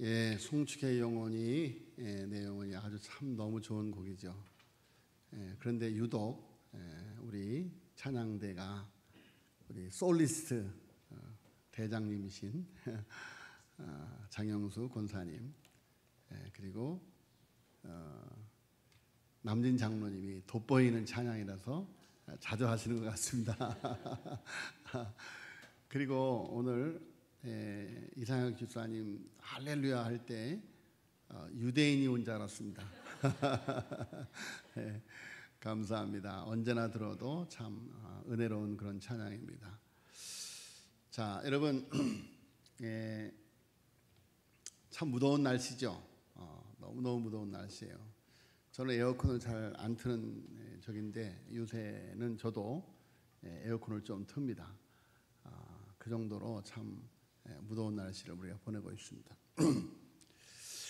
송축의 영혼이 내 영혼이 아주 참 너무 좋은 곡이죠. 그런데 유독 우리 찬양대가 우리 솔리스트 대장님이신 장영수 권사님 그리고 남진 장로님이 돋보이는 찬양이라서 자주 하시는 것 같습니다. 그리고 오늘 이상혁 집사님 할렐루야 할 때 유대인이 온 줄 알았습니다. 감사합니다. 언제나 들어도 참 은혜로운 그런 찬양입니다. 자, 여러분 참 무더운 날씨죠. 너무너무 무더운 날씨예요. 저는 에어컨을 잘 안 트는 적인데 요새는 저도 에어컨을 좀 틉니다. 그 정도로 참 무더운 날씨를 우리가 보내고 있습니다.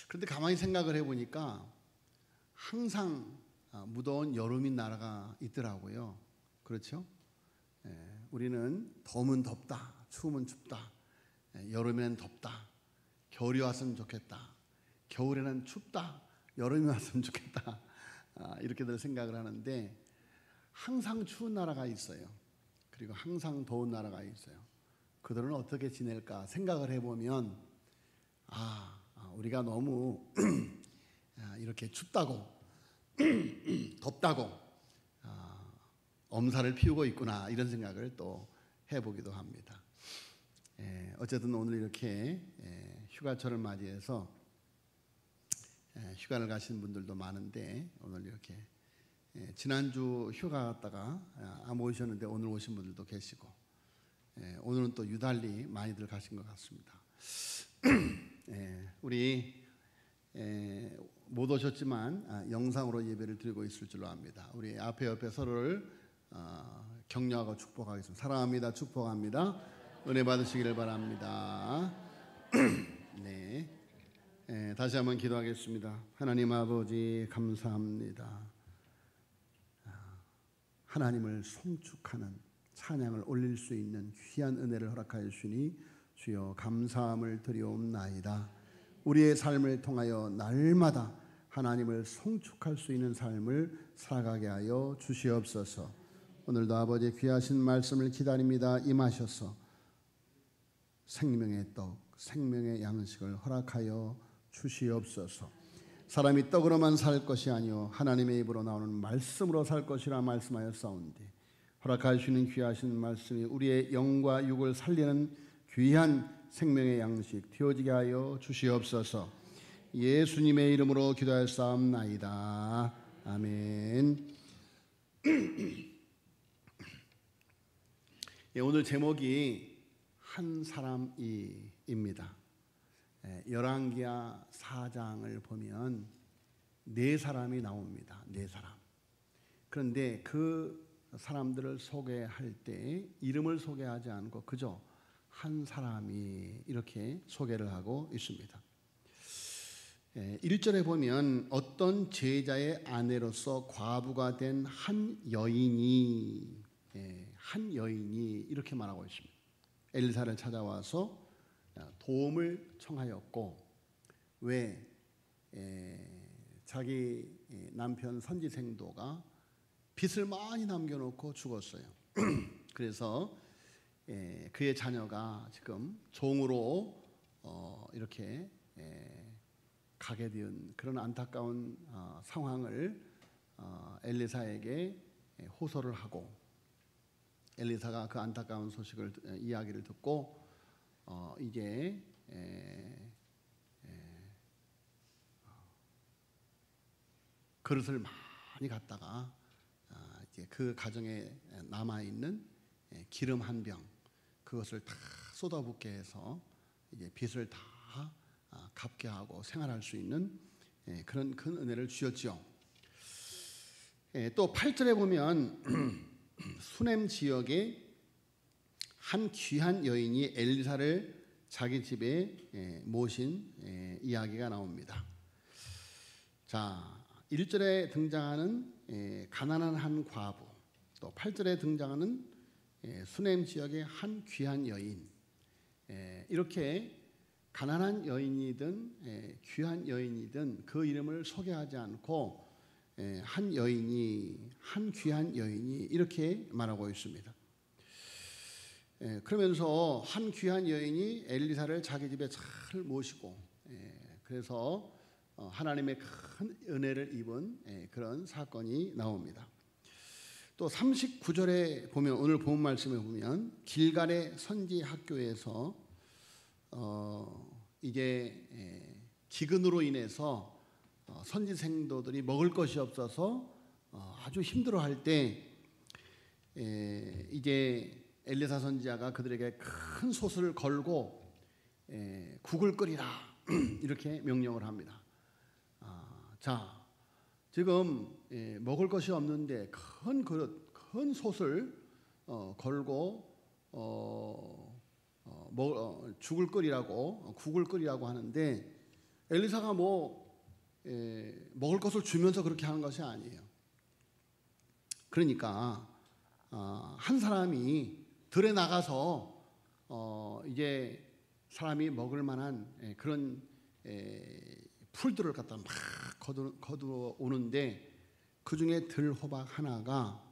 그런데 가만히 생각을 해보니까 항상 무더운 여름인 나라가 있더라고요. 그렇죠? 우리는 더우면 덥다, 추우면 춥다, 여름에는 덥다, 겨울이 왔으면 좋겠다, 겨울에는 춥다, 여름이 왔으면 좋겠다, 이렇게들 생각을 하는데 항상 추운 나라가 있어요. 그리고 항상 더운 나라가 있어요. 그들은 어떻게 지낼까 생각을 해보면 우리가 너무 이렇게 춥다고 덥다고 엄살을 피우고 있구나 이런 생각을 또 해보기도 합니다. 어쨌든 오늘 이렇게 휴가철을 맞이해서 휴가를 가신 분들도 많은데 오늘 이렇게 지난주 휴가 갔다가 안 오셨는데 오늘 오신 분들도 계시고 오늘은 또 유달리 많이들 가신 것 같습니다. 우리 못 오셨지만 영상으로 예배를 드리고 있을 줄로 압니다. 우리 앞에 옆에 서로를 격려하고 축복하겠습니다. 사랑합니다. 축복합니다. 은혜 받으시기를 바랍니다. 네, 다시 한번 기도하겠습니다. 하나님 아버지 감사합니다. 하나님을 송축하는 찬양을 올릴 수 있는 귀한 은혜를 허락하여 주시니 주여 감사함을 드리옵나이다. 우리의 삶을 통하여 날마다 하나님을 송축할 수 있는 삶을 살아가게 하여 주시옵소서. 오늘도 아버지 귀하신 말씀을 기다립니다. 임하셔서 생명의 떡, 생명의 양식을 허락하여 주시옵소서. 사람이 떡으로만 살 것이 아니요 하나님의 입으로 나오는 말씀으로 살 것이라 말씀하였사온데 허락하시는 귀하신 말씀이 우리의 영과 육을 살리는 귀한 생명의 양식 되어지게 하여 주시옵소서. 예수님의 이름으로 기도하였사옵나이다. 아멘. 오늘 제목이 한 사람이입니다. 열왕기하 4장을 보면 네 사람이 나옵니다. 네 사람. 그런데 그 사람들을 소개할 때 이름을 소개하지 않고 그저 한 사람이 이렇게 소개를 하고 있습니다. 1절에 보면 어떤 제자의 아내로서 과부가 된 한 여인이 이렇게 말하고 있습니다. 엘리사를 찾아와서 도움을 청하였고 왜 자기 남편 선지생도가 빚을 많이 남겨놓고 죽었어요. 그래서 그의 자녀가 지금 종으로 이렇게 가게 된 그런 안타까운 상황을 엘리사에게 호소를 하고 엘리사가 그 안타까운 소식을 이야기를 듣고 이제 그릇을 많이 갖다가 이제 그 가정에 남아 있는 기름 한 병 그것을 다 쏟아붓게 해서 이제 빚을 다 갚게 하고 생활할 수 있는 그런 큰 은혜를 주셨죠. 또 8절에 보면 수넴 지역에 한 귀한 여인이 엘리사를 자기 집에 모신 이야기가 나옵니다. 자, 1절에 등장하는 가난한 한 과부, 또 8절에 등장하는 수넴 지역의 한 귀한 여인, 이렇게 가난한 여인이든 귀한 여인이든 그 이름을 소개하지 않고 한 여인이, 한 귀한 여인이 이렇게 말하고 있습니다. 그러면서 한 귀한 여인이 엘리사를 자기 집에 잘 모시고 그래서 하나님의 큰 은혜를 입은 그런 사건이 나옵니다. 또 39절에 보면, 오늘 본 말씀에 보면 길갈의 선지 학교에서 이게 기근으로 인해서 선지 생도들이 먹을 것이 없어서 아주 힘들어할 때 이제 엘리사 선지자가 그들에게 큰 솥을 걸고 국을 끓이라 이렇게 명령을 합니다. 자, 지금 먹을 것이 없는데 큰 그릇, 큰 솥을 걸고 죽을 끓이라고, 국을 끓이라고 하는데 엘리사가 먹을 것을 주면서 그렇게 하는 것이 아니에요. 그러니까 한 사람이 들에 나가서 이제 사람이 먹을 만한 그런 풀들을 갖다 막 거두어 오는데 그 중에 들호박 하나가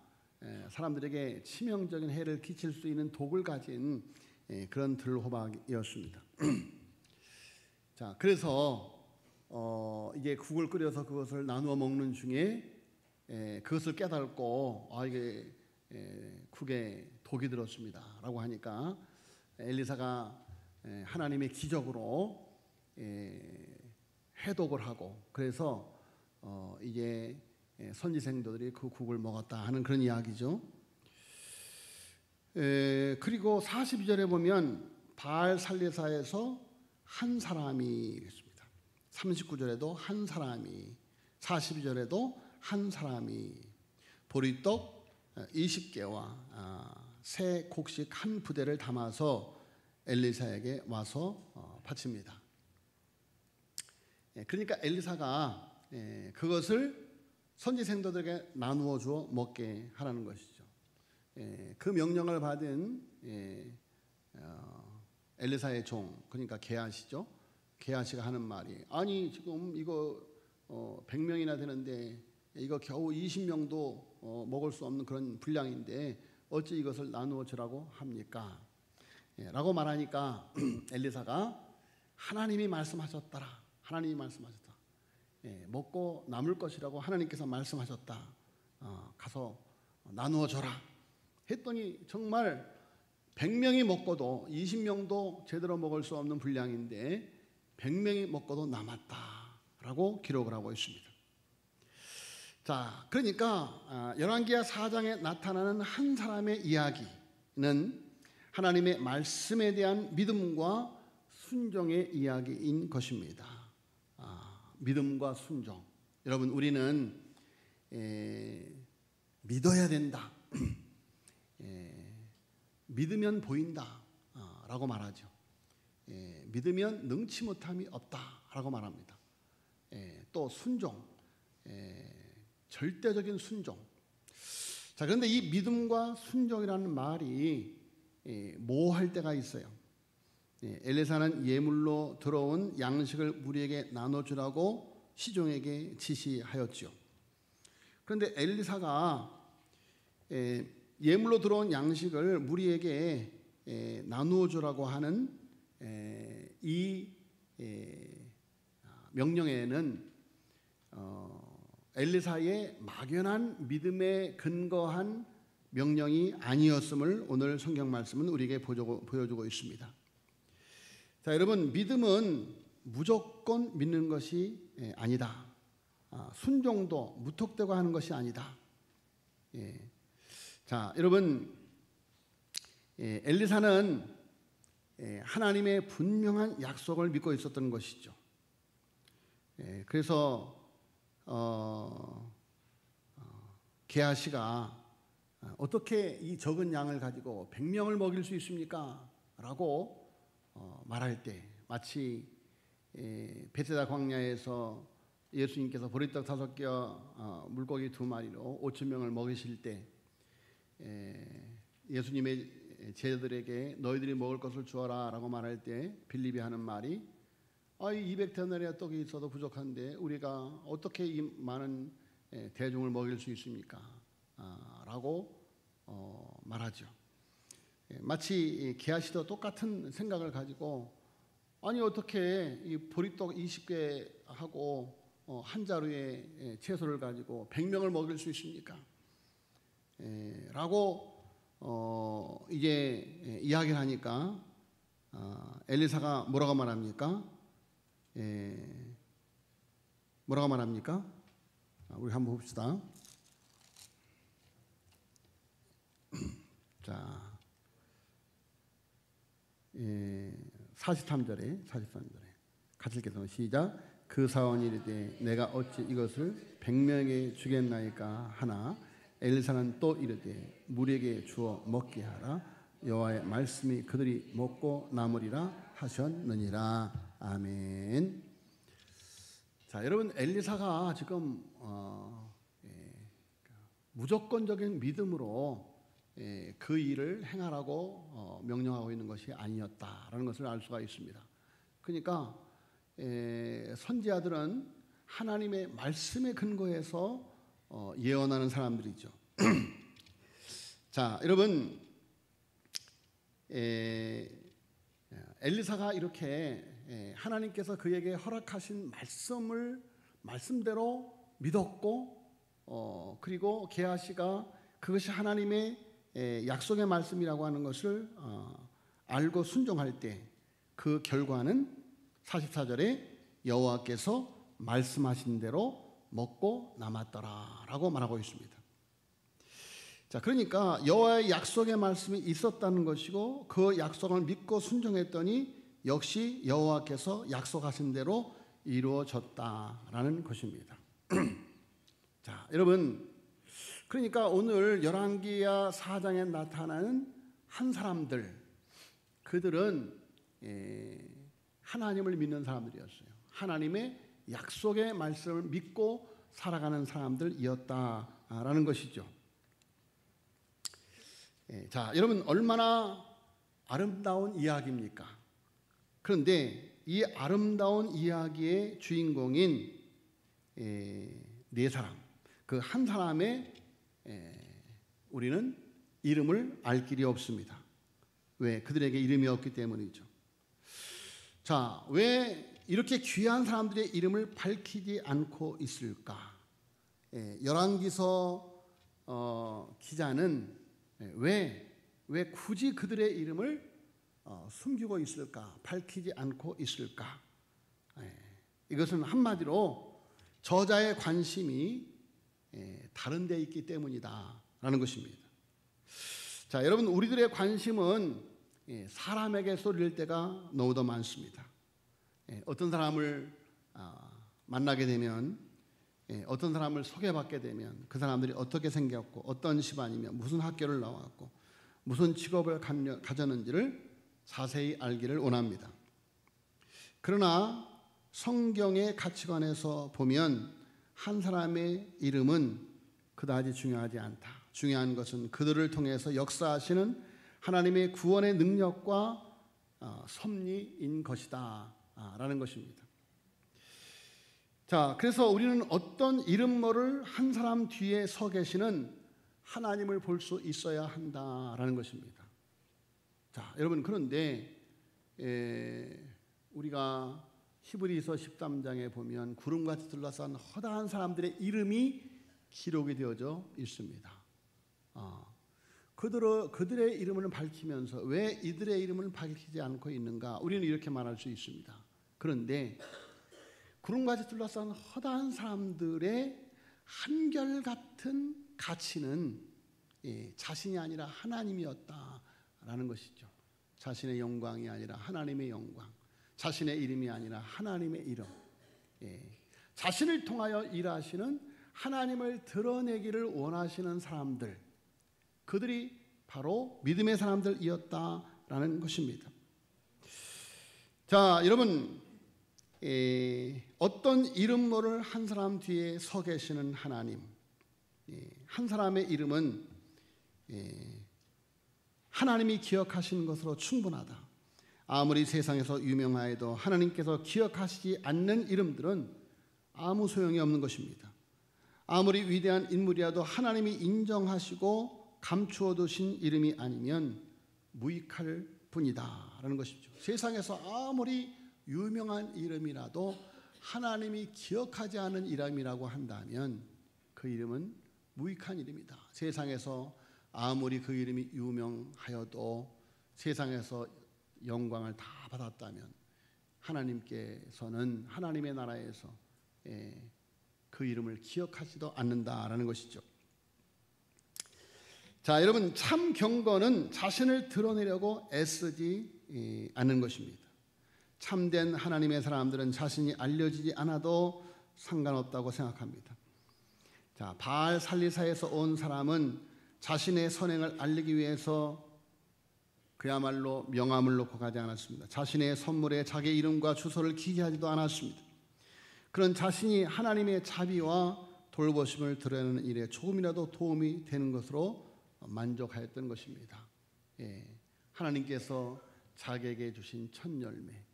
사람들에게 치명적인 해를 끼칠 수 있는 독을 가진 그런 들호박이었습니다. 자, 그래서 이게 국을 끓여서 그것을 나누어 먹는 중에 그것을 깨닫고 이게 국에 독이 들었습니다라고 하니까 엘리사가 하나님의 기적으로 해독을 하고 그래서 이제 선지생도들이 그 국을 먹었다 하는 그런 이야기죠. 그리고 42절에 보면 바알 살리사에서 한 사람이 있습니다. 39절에도 한 사람이, 42절에도 한 사람이 보리떡 20개와 새 곡식 한 부대를 담아서 엘리사에게 와서 바칩니다. 그러니까 엘리사가 그것을 선지생도들에게 나누어 주어 먹게 하라는 것이죠. 그 명령을 받은 엘리사의 종, 그러니까 게하시죠. 게하시가 하는 말이, 아니 지금 이거 100명이나 되는데 이거 겨우 20명도 먹을 수 없는 그런 분량인데 어찌 이것을 나누어 주라고 합니까? 라고 말하니까 엘리사가 하나님이 말씀하셨더라. 하나님이 말씀하셨다. 먹고 남을 것이라고 하나님께서 말씀하셨다. 가서 나누어 줘라. 했더니 정말 100명이 먹고도 20명도 제대로 먹을 수 없는 분량인데 100명이 먹고도 남았다라고 기록을 하고 있습니다. 자, 그러니까 열왕기하 4장에 나타나는 한 사람의 이야기는 하나님의 말씀에 대한 믿음과 순종의 이야기인 것입니다. 믿음과 순종. 여러분, 우리는 믿어야 된다. 믿으면 보인다 라고 말하죠. 믿으면 능치 못함이 없다 라고 말합니다. 또 순종, 절대적인 순종. 자, 그런데 이 믿음과 순종이라는 말이 모호할 때가 있어요. 엘리사는 예물로 들어온 양식을 무리에게 나눠주라고 시종에게 지시하였죠. 그런데 엘리사가 예물로 들어온 양식을 무리에게 나누어 주라고 하는 이 명령에는 엘리사의 막연한 믿음에 근거한 명령이 아니었음을 오늘 성경 말씀은 우리에게 보여주고 있습니다. 자, 여러분, 믿음은 무조건 믿는 것이 아니다. 순종도 무턱대고 하는 것이 아니다. 자, 여러분, 엘리사는 하나님의 분명한 약속을 믿고 있었던 것이죠. 그래서 게하시가 어떻게 이 적은 양을 가지고 100명을 먹일 수 있습니까? 라고 말할 때 마치 베세다 광야에서 예수님께서 보리떡 5개와 물고기 2마리로 5,000명을 먹이실 때 예수님의 제자들에게 너희들이 먹을 것을 주어라 라고 말할 때 빌립이 하는 말이 200데나리아 떡이 있어도 부족한데 우리가 어떻게 이 많은 대중을 먹일 수 있습니까? 라고 말하죠. 마치 게하시도 똑같은 생각을 가지고 아니 어떻게 이 보리떡 20개 하고 한 자루에 채소를 가지고 100명을 먹일 수 있습니까? 라고 이제 이야기를 하니까 엘리사가 뭐라고 말합니까? 뭐라고 말합니까? 우리 한번 봅시다. 자, 43절에 같이 읽겠습니다. 시작. 그 사원이 이르되 내가 어찌 이것을 100명에 주겠나이까 하나 엘리사는 또 이르되 물에게 주어 먹게 하라. 여호와의 말씀이 그들이 먹고 남으리라 하셨느니라. 아멘. 자, 여러분 엘리사가 지금 무조건적인 믿음으로 그 일을 행하라고 명령하고 있는 것이 아니었다라는 것을 알 수가 있습니다. 그러니까 선지자들은 하나님의 말씀에 근거해서 예언하는 사람들이죠. 자, 여러분 엘리사가 이렇게 하나님께서 그에게 허락하신 말씀대로 믿었고 그리고 게하시가 그것이 하나님의 약속의 말씀이라고 하는 것을 알고 순종할 때 그 결과는 44절에 여호와께서 말씀하신 대로 먹고 남았더라라고 말하고 있습니다. 자, 그러니까 여호와의 약속의 말씀이 있었다는 것이고 그 약속을 믿고 순종했더니 역시 여호와께서 약속하신 대로 이루어졌다라는 것입니다. 자, 여러분 그러니까 오늘 열왕기야 4장에 나타나는 한 사람들 그들은 하나님을 믿는 사람들이었어요. 하나님의 약속의 말씀을 믿고 살아가는 사람들이었다라는 것이죠. 자, 여러분 얼마나 아름다운 이야기입니까? 그런데 이 아름다운 이야기의 주인공인 네 사람, 그 한 사람의 우리는 이름을 알 길이 없습니다. 왜? 그들에게 이름이 없기 때문이죠. 자, 왜 이렇게 귀한 사람들의 이름을 밝히지 않고 있을까? 열왕기서 기자는 왜 굳이 그들의 이름을 숨기고 있을까? 밝히지 않고 있을까? 이것은 한마디로 저자의 관심이 다른 데 있기 때문이다라는 것입니다. 자, 여러분 우리들의 관심은 사람에게 쏠릴 때가 너무도 많습니다. 어떤 사람을 만나게 되면 어떤 사람을 소개받게 되면 그 사람들이 어떻게 생겼고 어떤 집안이며 무슨 학교를 나왔고 무슨 직업을 가졌는지를 자세히 알기를 원합니다. 그러나 성경의 가치관에서 보면 한 사람의 이름은 그다지 중요하지 않다. 중요한 것은 그들을 통해서 역사하시는 하나님의 구원의 능력과 섭리인 것이다 라는 것입니다. 자, 그래서 우리는 어떤 이름모를 한 사람 뒤에 서 계시는 하나님을 볼 수 있어야 한다라는 것입니다. 자, 여러분 그런데 우리가 히브리서 13장에 보면 구름같이 둘러싼 허다한 사람들의 이름이 기록이 되어져 있습니다. 그들의 이름을 밝히면서 왜 이들의 이름을 밝히지 않고 있는가? 우리는 이렇게 말할 수 있습니다. 그런데 구름같이 둘러싼 허다한 사람들의 한결같은 가치는 자신이 아니라 하나님이었다라는 것이죠. 자신의 영광이 아니라 하나님의 영광, 자신의 이름이 아니라 하나님의 이름, 자신을 통하여 일하시는 하나님을 드러내기를 원하시는 사람들, 그들이 바로 믿음의 사람들이었다라는 것입니다. 자, 여러분 어떤 이름모를 한 사람 뒤에 서 계시는 하나님, 한 사람의 이름은 하나님이 기억하시는 것으로 충분하다. 아무리 세상에서 유명하여도 하나님께서 기억하시지 않는 이름들은 아무 소용이 없는 것입니다. 아무리 위대한 인물이라도 하나님이 인정하시고 감추어 두신 이름이 아니면 무익할 뿐이다 라는 것이죠. 세상에서 아무리 유명한 이름이라도 하나님이 기억하지 않은 이름이라고 한다면 그 이름은 무익한 이름이다. 세상에서 아무리 그 이름이 유명하여도 세상에서 영광을 다 받았다면 하나님께서는 하나님의 나라에서 그 이름을 기억하지도 않는다라는 것이죠. 자, 여러분, 참 경건은 자신을 드러내려고 애쓰지 않는 것입니다. 참된 하나님의 사람들은 자신이 알려지지 않아도 상관없다고 생각합니다. 자, 바알 살리사에서 온 사람은 자신의 선행을 알리기 위해서 그야말로 명함을 놓고 가지 않았습니다. 자신의 선물에 자기 이름과 주소를 기재하지도 않았습니다. 그런 자신이 하나님의 자비와 돌보심을 드러내는 일에 조금이라도 도움이 되는 것으로 만족하였던 것입니다. 하나님께서 자기에게 주신 첫 열매,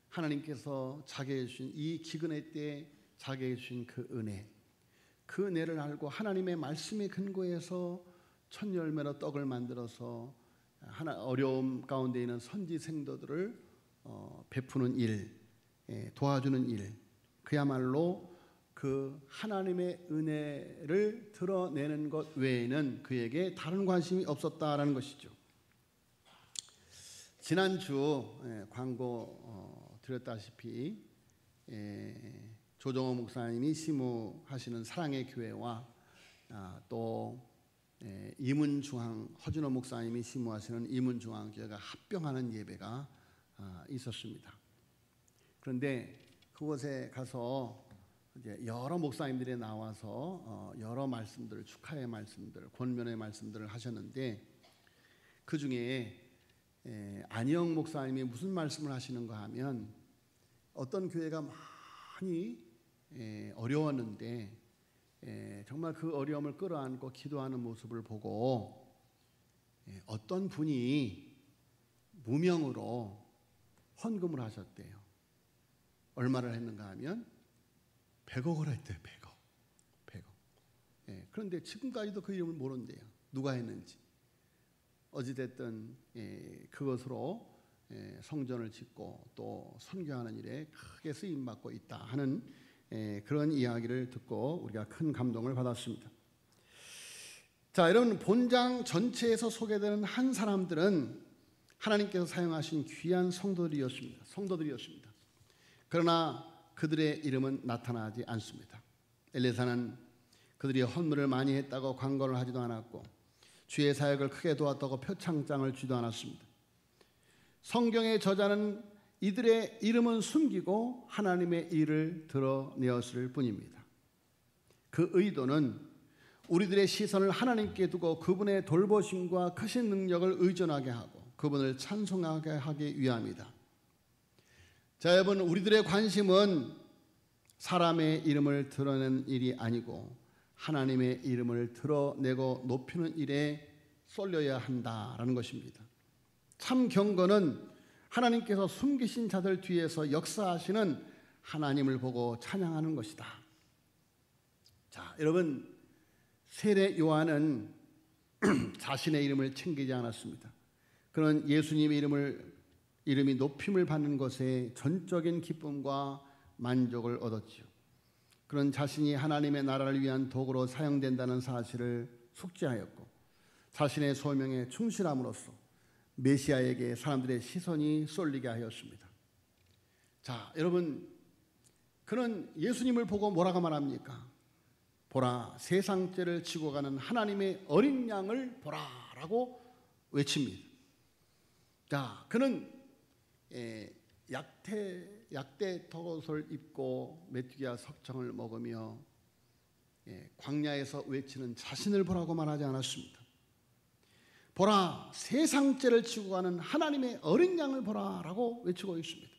하나님께서 자기에게 주신 이 기근의 때에 자기에게 주신 그 은혜를 알고 하나님의 말씀에 근거해서 첫 열매로 떡을 만들어서 어려움 가운데 있는 선지 생도들을 베푸는 일, 도와주는 일, 그야말로 그 하나님의 은혜를 드러내는 것 외에는 그에게 다른 관심이 없었다라는 것이죠. 지난주 광고 드렸다시피 조정호 목사님이 시무하시는 사랑의 교회와 또 이문중앙 허준호 목사님이 시무하시는 이문중앙교회가 합병하는 예배가 있었습니다. 그런데 그곳에 가서 이제 여러 목사님들이 나와서 여러 말씀들, 축하의 말씀들, 권면의 말씀들을 하셨는데 그 중에 안희영 목사님이 무슨 말씀을 하시는가 하면 어떤 교회가 많이 어려웠는데 정말 그 어려움을 끌어안고 기도하는 모습을 보고 어떤 분이 무명으로 헌금을 하셨대요. 얼마를 했는가 하면 100억을 했대요. 100억. 그런데 지금까지도 그 이름을 모른대요. 누가 했는지. 어찌됐든 그것으로 성전을 짓고 또 선교하는 일에 크게 쓰임받고 있다 하는 그런 이야기를 듣고 우리가 큰 감동을 받았습니다. 자, 여러분, 본장 전체에서 소개되는 한 사람들은 하나님께서 사용하신 귀한 성도들이었습니다. 그러나 그들의 이름은 나타나지 않습니다. 엘리사는 그들이 헌물을 많이 했다고 광고를 하지도 않았고 주의 사역을 크게 도왔다고 표창장을 주지도 않았습니다. 성경의 저자는 이들의 이름은 숨기고 하나님의 일을 드러내었을 뿐입니다. 그 의도는 우리들의 시선을 하나님께 두고 그분의 돌보심과 크신 능력을 의존하게 하고 그분을 찬송하게 하기 위함이다. 자, 여러분, 우리들의 관심은 사람의 이름을 드러내는 일이 아니고 하나님의 이름을 드러내고 높이는 일에 쏠려야 한다라는 것입니다. 참 경건은 하나님께서 숨기신 자들 뒤에서 역사하시는 하나님을 보고 찬양하는 것이다. 자, 여러분, 세례 요한은 자신의 이름을 챙기지 않았습니다. 그는 예수님의 이름이 높임을 받는 것에 전적인 기쁨과 만족을 얻었지요. 그는 자신이 하나님의 나라를 위한 도구로 사용된다는 사실을 숙지하였고 자신의 소명에 충실함으로써 메시아에게 사람들의 시선이 쏠리게 하였습니다. 자, 여러분, 그는 예수님을 보고 뭐라고 말합니까? 보라, 세상 죄를 지고 가는 하나님의 어린 양을 보라라고 외칩니다. 자, 그는 약대 턱옷을 입고 메뚜기와 석청을 먹으며 광야에서 외치는 자신을 보라고 말하지 않았습니다. 보라, 세상 죄를 지고 가는 하나님의 어린 양을 보라라고 외치고 있습니다.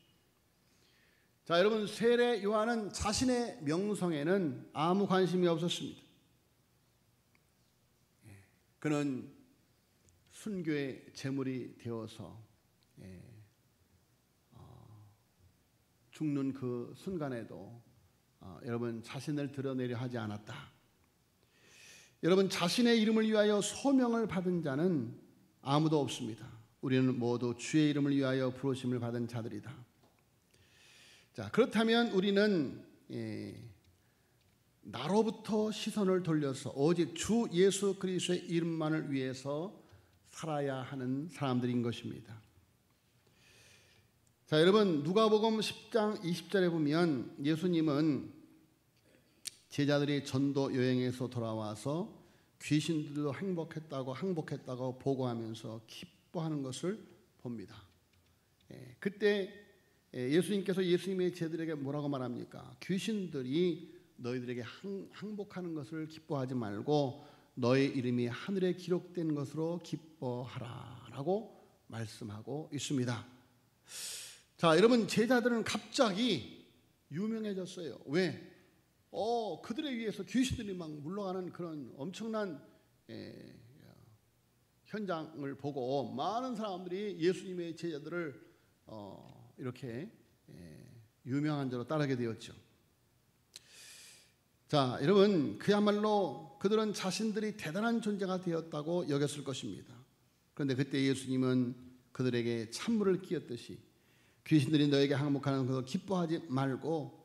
자, 여러분, 세례 요한은 자신의 명성에는 아무 관심이 없었습니다. 그는 순교의 제물이 되어서 죽는 그 순간에도 여러분 자신을 드러내려 하지 않았다. 여러분 자신의 이름을 위하여 소명을 받은 자는 아무도 없습니다. 우리는 모두 주의 이름을 위하여 부르심을 받은 자들이다. 자, 그렇다면 우리는 나로부터 시선을 돌려서 오직 주 예수 그리스도의 이름만을 위해서 살아야 하는 사람들인 것입니다. 자, 여러분 누가복음 10장 20절에 보면 예수님은 제자들이 전도 여행에서 돌아와서 귀신들도 항복했다고 보고하면서 기뻐하는 것을 봅니다. 그때 예수님께서 예수님의 제자들에게 뭐라고 말합니까? 귀신들이 너희들에게 항복하는 것을 기뻐하지 말고 너의 이름이 하늘에 기록된 것으로 기뻐하라 라고 말씀하고 있습니다. 자, 여러분 제자들은 갑자기 유명해졌어요. 왜? 그들에 의해서 귀신들이 막 물러가는 그런 엄청난 현장을 보고 많은 사람들이 예수님의 제자들을 이렇게 유명한 자로 따르게 되었죠. 자, 여러분 그야말로 그들은 자신들이 대단한 존재가 되었다고 여겼을 것입니다. 그런데 그때 예수님은 그들에게 찬물을 끼얹듯이 귀신들이 너에게 항복하는 것을 기뻐하지 말고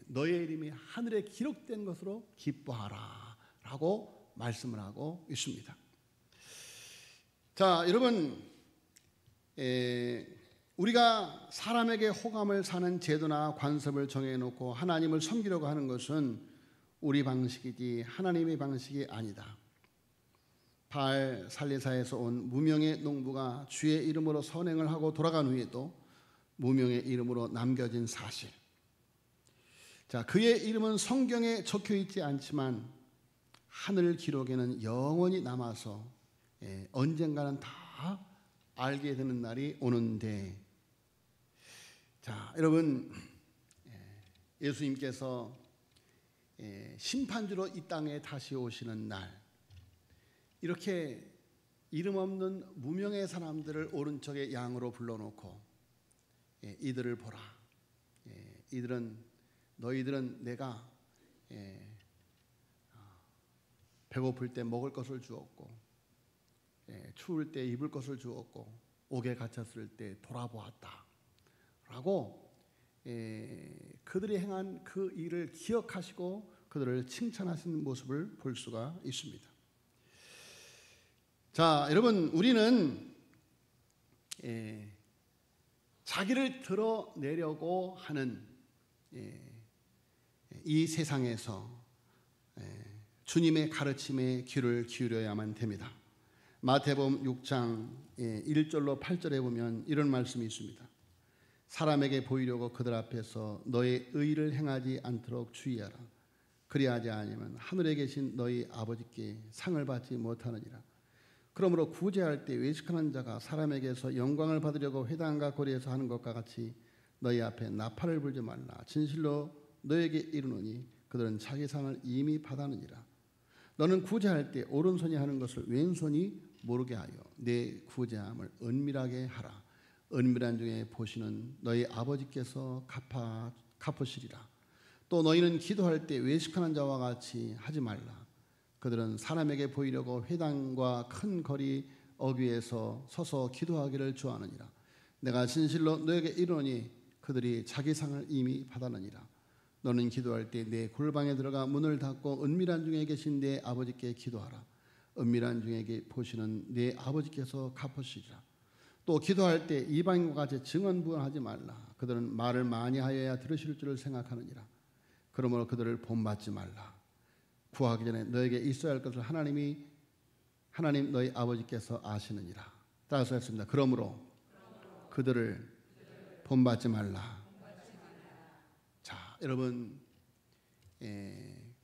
너의 이름이 하늘에 기록된 것으로 기뻐하라 라고 말씀을 하고 있습니다. 자, 여러분 우리가 사람에게 호감을 사는 제도나 관습을 정해놓고 하나님을 섬기려고 하는 것은 우리 방식이지 하나님의 방식이 아니다. 바알 살리사에서 온 무명의 농부가 주의 이름으로 선행을 하고 돌아간 후에도 무명의 이름으로 남겨진 사실. 자, 그의 이름은 성경에 적혀 있지 않지만 하늘 기록에는 영원히 남아서 언젠가는 다 알게 되는 날이 오는데, 자, 여러분 예수님께서 심판주로 이 땅에 다시 오시는 날, 이렇게 이름 없는 무명의 사람들을 오른쪽에 양으로 불러놓고 이들을 보라. 너희들은 내가 배고플 때 먹을 것을 주었고 추울 때 입을 것을 주었고 옥에 갇혔을 때 돌아보았다 라고 그들이 행한 그 일을 기억하시고 그들을 칭찬하시는 모습을 볼 수가 있습니다. 자, 여러분 우리는 자기를 드러내려고 하는 이 세상에서 주님의 가르침에 귀를 기울여야만 됩니다. 마태복음 6장 1절로 8절에 보면 이런 말씀이 있습니다. 사람에게 보이려고 그들 앞에서 너의 의를 행하지 않도록 주의하라. 그리하지 아니하면 하늘에 계신 너희 아버지께 상을 받지 못하느니라. 그러므로 구제할 때 외식하는 자가 사람에게서 영광을 받으려고 회당과 거리에서 하는 것과 같이 너희 앞에 나팔을 불지 말라. 진실로 너에게 이르노니 그들은 자기 상을 이미 받았느니라. 너는 구제할 때 오른손이 하는 것을 왼손이 모르게 하여 내 구제함을 은밀하게 하라. 은밀한 중에 보시는 너희 아버지께서 갚으시리라. 또 너희는 기도할 때 외식하는 자와 같이 하지 말라. 그들은 사람에게 보이려고 회당과 큰 거리 어귀에서 서서 기도하기를 좋아하느니라. 내가 진실로 너에게 이르노니 그들이 자기 상을 이미 받았느니라. 너는 기도할 때 내 골방에 들어가 문을 닫고 은밀한 중에 계신 내 아버지께 기도하라. 은밀한 중에 보시는 내 아버지께서 갚으시리라. 또 기도할 때 이방인과 같이 증언부언하지 말라. 그들은 말을 많이 하여야 들으실 줄을 생각하느니라. 그러므로 그들을 본받지 말라. 구하기 전에 너에게 있어야 할 것을 하나님 너희 아버지께서 아시느니라. 따라서 했습니다. 그러므로 그들을 본받지 말라. 자, 여러분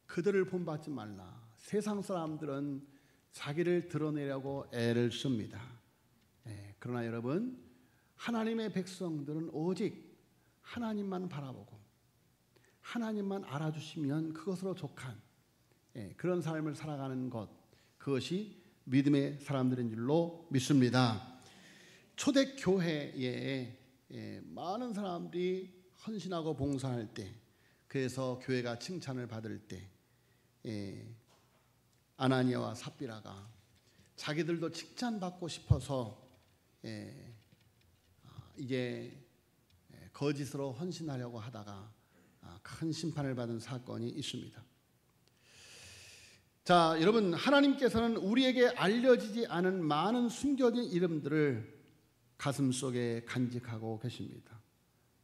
그들을 본받지 말라. 세상 사람들은 자기를 드러내려고 애를 씁니다. 그러나 여러분 하나님의 백성들은 오직 하나님만 바라보고 하나님만 알아주시면 그것으로 족한 그런 삶을 살아가는 것, 그것이 믿음의 사람들인 줄로 믿습니다. 초대교회에 많은 사람들이 헌신하고 봉사할 때, 그래서 교회가 칭찬을 받을 때 아나니아와 삽비라가 자기들도 칭찬받고 싶어서 이제 거짓으로 헌신하려고 하다가 큰 심판을 받은 사건이 있습니다. 자, 여러분, 하나님께서는 우리에게 알려지지 않은 많은 숨겨진 이름들을 가슴속에 간직하고 계십니다.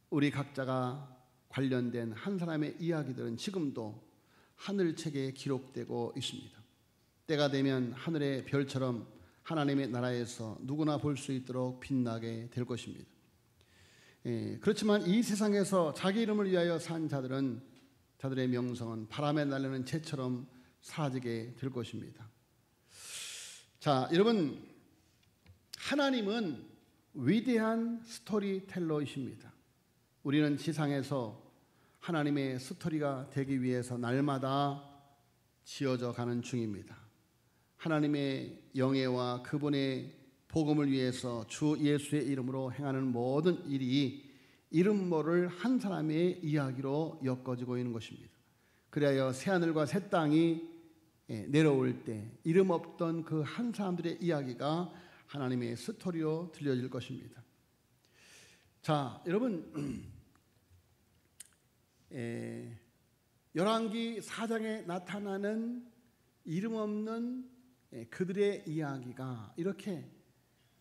우리 각자가 관련된 한 사람의 이야기들은 지금도 하늘책에 기록되고 있습니다. 때가 되면 하늘의 별처럼 하나님의 나라에서 누구나 볼 수 있도록 빛나게 될 것입니다. 그렇지만 이 세상에서 자기 이름을 위하여 산 자들은, 자들의 명성은 바람에 날리는 재처럼 사라지게 될 것입니다. 자, 여러분, 하나님은 위대한 스토리텔러이십니다. 우리는 지상에서 하나님의 스토리가 되기 위해서 날마다 지어져 가는 중입니다. 하나님의 영예와 그분의 복음을 위해서 주 예수의 이름으로 행하는 모든 일이 이름 모를 한 사람의 이야기로 엮어지고 있는 것입니다. 그리하여 새하늘과 새 땅이 내려올 때 이름 없던 그 한 사람들의 이야기가 하나님의 스토리로 들려질 것입니다. 자, 여러분, 열왕기 4장에 나타나는 이름 없는 그들의 이야기가 이렇게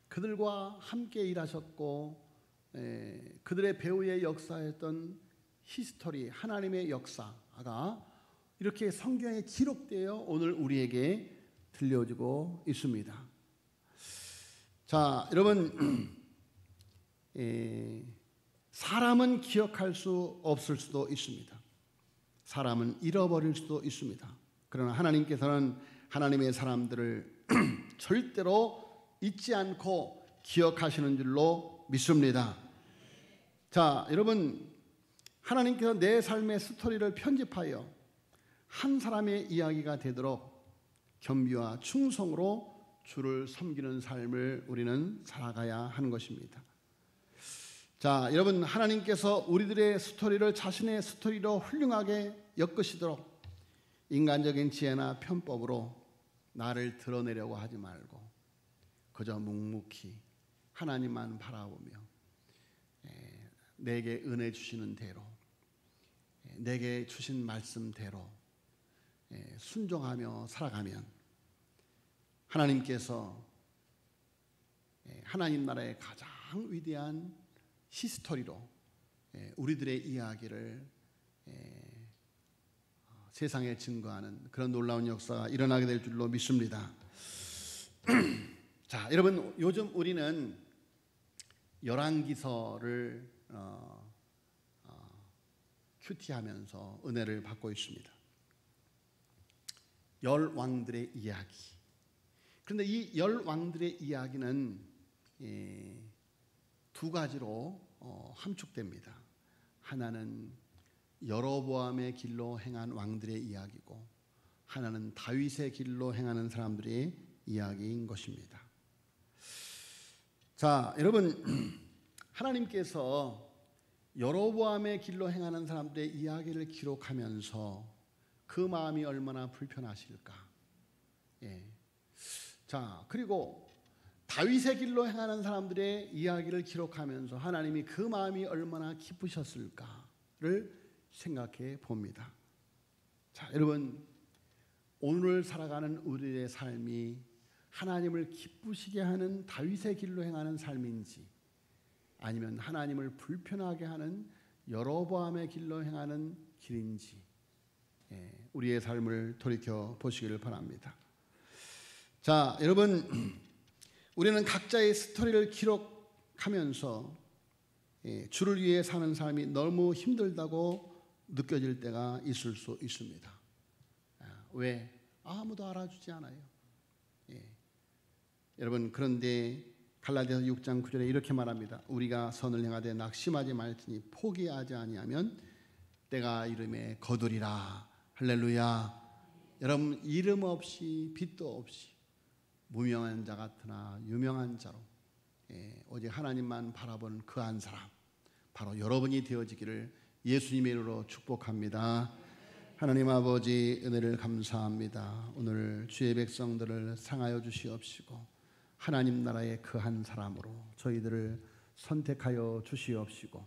그들과 함께 일하셨고 그들의 배후의 역사였던 히스토리, 하나님의 역사가 이렇게 성경에 기록되어 오늘 우리에게 들려주고 있습니다. 자, 여러분, 사람은 기억할 수 없을 수도 있습니다. 사람은 잃어버릴 수도 있습니다. 그러나 하나님께서는 하나님의 사람들을 절대로 잊지 않고 기억하시는 줄로 믿습니다. 자, 여러분, 하나님께서 내 삶의 스토리를 편집하여 한 사람의 이야기가 되도록 겸비와 충성으로 주를 섬기는 삶을 우리는 살아가야 하는 것입니다. 자, 여러분, 하나님께서 우리들의 스토리를 자신의 스토리로 훌륭하게 엮으시도록 인간적인 지혜나 편법으로 나를 드러내려고 하지 말고 그저 묵묵히 하나님만 바라보며 내게 은혜 주시는 대로, 내게 주신 말씀대로 순종하며 살아가면 하나님께서 하나님 나라의 가장 위대한 히스토리로 우리들의 이야기를 세상에 증거하는 그런 놀라운 역사가 일어나게 될 줄로 믿습니다. 자, 여러분, 요즘 우리는 열왕기서를 큐티하면서 은혜를 받고 있습니다. 열 왕들의 이야기. 그런데 이 열 왕들의 이야기는 두 가지로 함축됩니다. 하나는 여로보암의 길로 행한 왕들의 이야기고, 하나는 다윗의 길로 행하는 사람들의 이야기인 것입니다. 자, 여러분, 하나님께서 여로보암의 길로 행하는 사람들의 이야기를 기록하면서 그 마음이 얼마나 불편하실까. 자, 그리고 다윗의 길로 행하는 사람들의 이야기를 기록하면서 하나님이 그 마음이 얼마나 기쁘셨을까를 생각해 봅니다. 자, 여러분, 오늘 살아가는 우리의 삶이 하나님을 기쁘시게 하는 다윗의 길로 행하는 삶인지, 아니면 하나님을 불편하게 하는 여로보암의 길로 행하는 길인지 우리의 삶을 돌이켜 보시기를 바랍니다. 자, 여러분, 우리는 각자의 스토리를 기록하면서 주를 위해 사는 삶이 너무 힘들다고 느껴질 때가 있을 수 있습니다. 왜? 아무도 알아주지 않아요. 여러분, 그런데 갈라디아서 6장 9절에 이렇게 말합니다. 우리가 선을 행하되 낙심하지 말지니 포기하지 아니하면 때가 이름에 거두리라. 할렐루야. 여러분, 이름 없이 빛도 없이 무명한 자 같으나 유명한 자로 오직 하나님만 바라보는 그 한 사람 바로 여러분이 되어지기를 예수님의 이름으로 축복합니다. 하나님 아버지 은혜를 감사합니다. 오늘 주의 백성들을 상하여 주시옵시고 하나님 나라의 그 한 사람으로 저희들을 선택하여 주시옵시고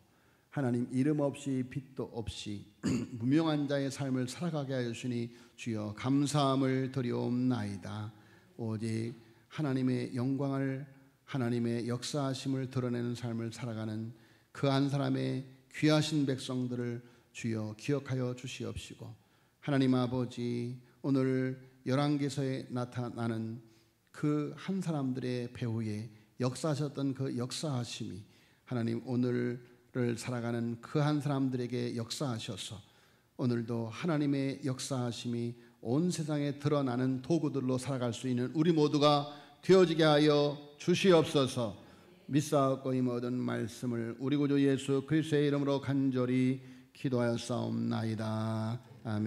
하나님 이름 없이 빛도 없이 무명한 자의 삶을 살아가게 하여 주시니 주여 감사함을 드리옵나이다. 오직 하나님의 영광을 하나님의 역사하심을 드러내는 삶을 살아가는 그 한 사람의 귀하신 백성들을 주여 기억하여 주시옵시고 하나님 아버지 오늘 열왕기서에 나타나는 그 한 사람들의 배후에 역사하셨던 그 역사하심이 하나님 오늘을 살아가는 그 한 사람들에게 역사하셔서 오늘도 하나님의 역사하심이 온 세상에 드러나는 도구들로 살아갈 수 있는 우리 모두가 되어지게 하여 주시옵소서. 믿사옵고 이 모든 말씀을 우리 구주 예수 그리스도의 이름으로 간절히 기도하였사옵나이다. 아멘.